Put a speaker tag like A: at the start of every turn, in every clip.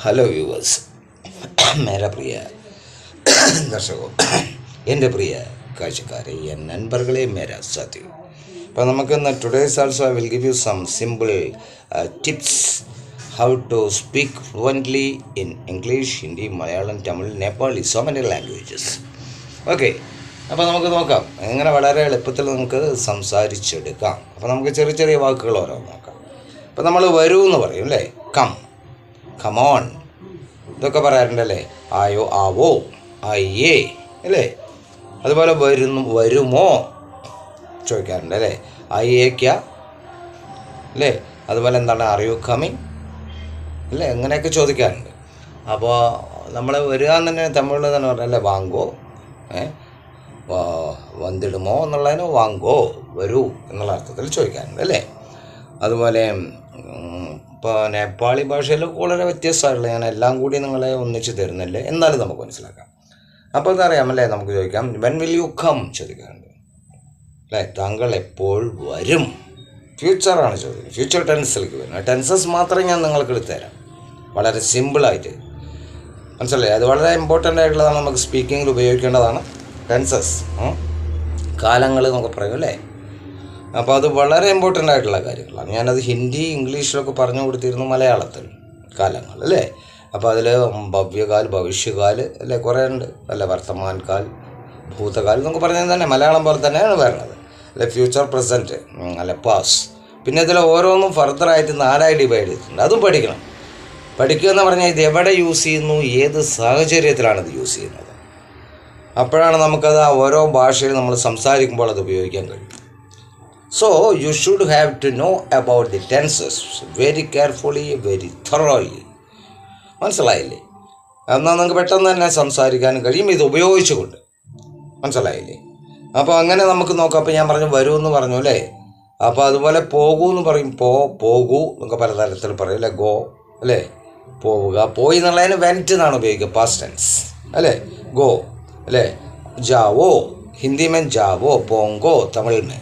A: Hello viewers, മേരാ പ്രിയ ദർശകോ, എൻ്റെ പ്രിയ കാഴ്ചക്കാരെ, നൻപർകളെ, മേരാ സാഥി. അപ്പോൾ നമുക്കിന്ന് today's also I will give you some simple tips how to speak fluently in English, Hindi, Malayalam, Tamil, Nepali, so many languages. Okay, അപ്പോൾ നമുക്ക് നോക്കാം എങ്ങനെ വളരെ എളുപ്പത്തിൽ നമുക്ക് സംസാരിച്ചെടുക്കാം. അപ്പോൾ നമുക്ക് ചെറിയ ചെറിയ വാക്കുകൾ ഓരോന്ന് നോക്കാം. അപ്പോൾ നമ്മൾ വരൂ എന്ന് പറയും അല്ലേ, കമോൺ, ഇതൊക്കെ പറയാറുണ്ടല്ലേ. ആയോ, ആവോ, അയ്യേ അല്ലേ. അതുപോലെ വരുമോ ചോദിക്കാറുണ്ട് അല്ലേ, അയ്യേക്ക അല്ലേ. അതുപോലെ എന്താണ്, ആർ യു കമ്മിങ് അല്ലേ, അങ്ങനെയൊക്കെ ചോദിക്കാറുണ്ട്. അപ്പോൾ നമ്മൾ വരിക എന്ന് തന്നെ തമിഴിൽ തന്നെ പറഞ്ഞല്ലേ, വാങ്ങോ, വന്നിടുമോ എന്നുള്ളതിന് വാങ്ങോ, വരൂ എന്നുള്ള അർത്ഥത്തിൽ ചോദിക്കാറുണ്ട് അല്ലേ. അതുപോലെ ഇപ്പോൾ നേപ്പാളി ഭാഷയിൽ വളരെ വ്യത്യസ്തമായിട്ടുള്ള, ഞാൻ എല്ലാം കൂടി നിങ്ങളെ ഒന്നിച്ച് തരുന്നില്ലേ, എന്നാലും നമുക്ക് മനസ്സിലാക്കാം. അപ്പോൾ അതറിയാമല്ലേ, നമുക്ക് ചോദിക്കാം വെൻ വിൽ യു കം ചോദിക്കാറുണ്ട് അല്ലേ. താങ്കൾ എപ്പോൾ വരും, ഫ്യൂച്ചറാണ് ചോദിക്കുന്നത്, ഫ്യൂച്ചർ ടെൻസിലേക്ക് വരുന്നത്. ടെൻസസ് മാത്രമേ ഞാൻ നിങ്ങൾക്ക് എടുത്തു തരാം, വളരെ സിമ്പിളായിട്ട് മനസ്സിലായി. അത് വളരെ ഇമ്പോർട്ടൻ്റ് ആയിട്ടുള്ളതാണ്, നമുക്ക് സ്പീക്കിങ്ങിൽ ഉപയോഗിക്കേണ്ടതാണ്. ടെൻസസ് കാലങ്ങൾ നമുക്ക് പറയും അല്ലേ. അപ്പോൾ അത് വളരെ ഇമ്പോർട്ടൻ്റ് ആയിട്ടുള്ള കാര്യങ്ങളാണ്. ഞാനത് ഹിന്ദി ഇംഗ്ലീഷിലൊക്കെ പറഞ്ഞു കൊടുത്തിരുന്നു, മലയാളത്തിൽ കാലങ്ങൾ അല്ലേ. അപ്പോൾ അതിൽ ഭവ്യകാൽ, ഭവിഷ്യകാൽ അല്ലേ, കുറേ ഉണ്ട് അല്ലേ. വർത്തമാൻകാൽ, ഭൂതകാൽ എന്നൊക്കെ പറഞ്ഞാൽ തന്നെ മലയാളം പോലെ തന്നെയാണ് വരുന്നത് അല്ലെ. ഫ്യൂച്ചർ, പ്രസൻറ്റ് അല്ലെ, പാസ്. പിന്നെ ഇതിൽ ഓരോന്നും ഫർദറായിട്ട് 4 ഡിവൈഡ് ചെയ്തിട്ടുണ്ട്, അതും പഠിക്കണം. പഠിക്കുക എന്ന് പറഞ്ഞാൽ ഇത് എവിടെ യൂസ് ചെയ്യുന്നു, ഏത് സാഹചര്യത്തിലാണ് ഇത് യൂസ് ചെയ്യുന്നത്, അപ്പോഴാണ് നമുക്കത് ഓരോ ഭാഷയിൽ നമ്മൾ സംസാരിക്കുമ്പോൾ അത് ഉപയോഗിക്കാൻ കഴിയും. So you should have to know about the tenses very carefully, very thoroughly. മനസ്സിലായില്ലേ? എന്നാൽ നിങ്ങൾക്ക് പെട്ടെന്ന് തന്നെ സംസാരിക്കാൻ കഴിയും ഇത് ഉപയോഗിച്ചുകൊണ്ട്. മനസ്സിലായില്ലേ? അപ്പോൾ അങ്ങനെ നമുക്ക് നോക്കാം. അപ്പോൾ ഞാൻ പറഞ്ഞു വരുമെന്ന് പറഞ്ഞു അല്ലേ. അപ്പോൾ അതുപോലെ പോകൂ എന്ന് പറയും, പോകൂ എന്നൊക്കെ പലതരത്തിൽ പറയും അല്ലേ. ഗോ അല്ലേ, പോവുക. പോയി എന്നുള്ളതിന് വെൻറ്റ് എന്നാണ് ഉപയോഗിക്കുക, പാസ്റ്റ് ടെൻസ് അല്ലേ. ഗോ അല്ലേ, Joao Hindi may, Joao, പോങ്കോ Tamil may.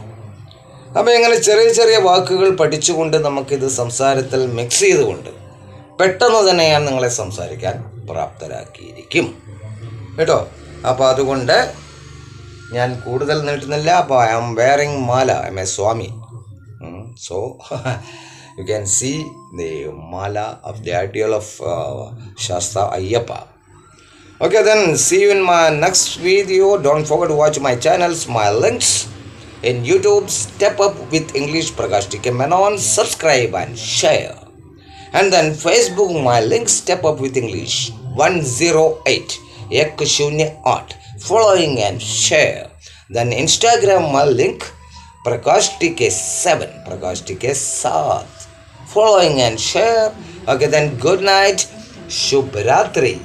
A: അപ്പോൾ ഇങ്ങനെ ചെറിയ ചെറിയ വാക്കുകൾ പഠിച്ചുകൊണ്ട് നമുക്കിത് സംസാരത്തിൽ മിക്സ് ചെയ്തുകൊണ്ട് പെട്ടെന്ന് തന്നെ ഞാൻ നിങ്ങളെ സംസാരിക്കാൻ പ്രാപ്തരാക്കിയിരിക്കും കേട്ടോ. അപ്പോൾ അതുകൊണ്ട് ഞാൻ കൂടുതൽ നീട്ടുന്നില്ല. അപ്പോൾ I am wearing mala, I am a swami. So you can see the mala of the ideal of Shastra Ayyappa. Okay, then see you in my next video. Don't forget to watch my channels, my links in YouTube, Step Up with English Prakash TK Menon. Subscribe and share. And then Facebook, my link, Step Up with English 108 108. Following and share. Then Instagram, my link, Prakash TK 7 Prakash TK 7. Following and share. Okay, then good night. Shubh Ratri.